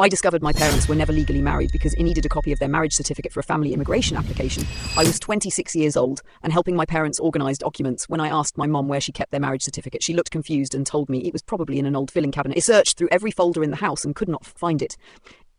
I discovered my parents were never legally married because it needed a copy of their marriage certificate for a family immigration application. I was 26 years old and helping my parents organise documents. When I asked my mom where she kept their marriage certificate, she looked confused and told me it was probably in an old filing cabinet. I searched through every folder in the house and could not find it.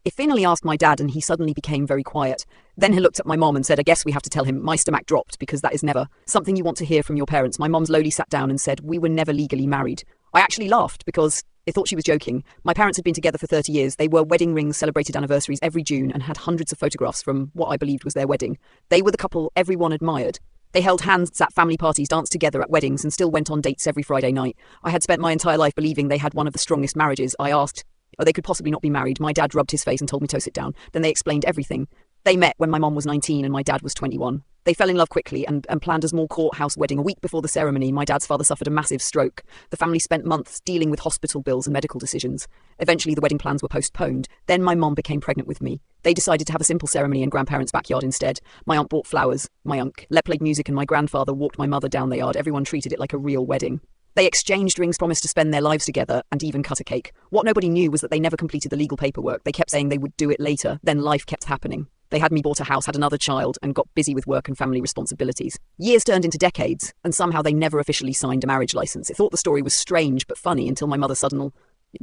I finally asked my dad and he suddenly became very quiet. Then he looked at my mom and said, I guess we have to tell him. My stomach dropped because that is never something you want to hear from your parents. My mom slowly sat down and said, we were never legally married. I actually laughed because I thought she was joking. My parents had been together for 30 years. They wore wedding rings, celebrated anniversaries every June and had hundreds of photographs from what I believed was their wedding. They were the couple everyone admired. They held hands at family parties, danced together at weddings and still went on dates every Friday night. I had spent my entire life believing they had one of the strongest marriages. I asked, they could possibly not be married. My dad rubbed his face and told me to sit down. Then they explained everything. They met when my mom was 19 and my dad was 21. They fell in love quickly and planned a small courthouse wedding. A week before the ceremony, my dad's father suffered a massive stroke. The family spent months dealing with hospital bills and medical decisions. Eventually, the wedding plans were postponed. Then my mom became pregnant with me. They decided to have a simple ceremony in grandparents' backyard instead. My aunt bought flowers. My uncle played music and my grandfather walked my mother down the yard. Everyone treated it like a real wedding. They exchanged rings, promised to spend their lives together, and even cut a cake. What nobody knew was that they never completed the legal paperwork. They kept saying they would do it later. Then life kept happening. They had me bought a house, had another child, and got busy with work and family responsibilities. Years turned into decades, and somehow they never officially signed a marriage license. I thought the story was strange but funny until my mother suddenly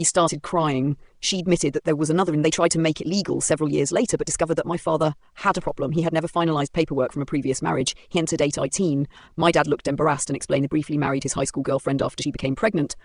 started crying. She admitted that there was another and they tried to make it legal several years later but discovered that my father had a problem. He had never finalised paperwork from a previous marriage. He entered age 18. My dad looked embarrassed and explained he briefly married his high school girlfriend after she became pregnant.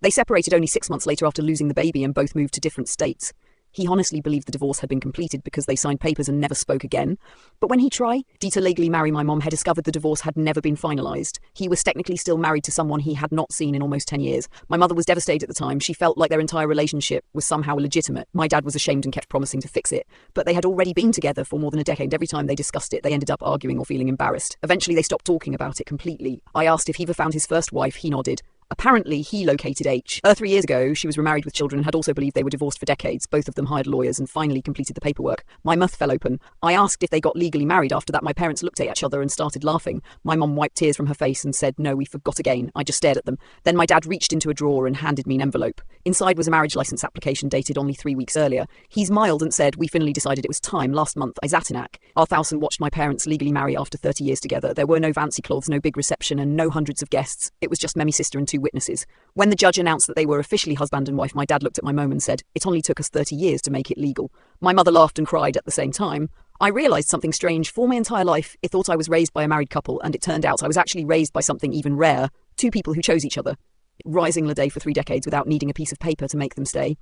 They separated only 6 months later after losing the baby and both moved to different states. He honestly believed the divorce had been completed because they signed papers and never spoke again. But when he tried to legally marry my mom, had discovered the divorce had never been finalised. He was technically still married to someone he had not seen in almost 10 years. My mother was devastated at the time. She felt like their entire relationship was somehow illegitimate. My dad was ashamed and kept promising to fix it. But they had already been together for more than a decade. Every time they discussed it, they ended up arguing or feeling embarrassed. Eventually, they stopped talking about it completely. I asked if he ever found his first wife. He nodded. Apparently, he located H. 3 years ago, she was remarried with children and had also believed they were divorced for decades. Both of them hired lawyers and finally completed the paperwork. My mouth fell open. I asked if they got legally married after that. My parents looked at each other and started laughing. My mom wiped tears from her face and said, no, we forgot again. I just stared at them. Then my dad reached into a drawer and handed me an envelope. Inside was a marriage license application dated only 3 weeks earlier. He smiled and said, we finally decided it was time. Last month, Izatinak. Our thousand watched my parents legally marry after 30 years together. There were no fancy clothes, no big reception, and no hundreds of guests. It was just Memi's sister and 2 witnesses. When the judge announced that they were officially husband and wife, my dad looked at my mom and said, it only took us 30 years to make it legal. My mother laughed and cried at the same time. I realised something strange. For my entire life, I thought I was raised by a married couple, and it turned out I was actually raised by something even rare. 2 people who chose each other. Rising the day for 3 decades without needing a piece of paper to make them stay.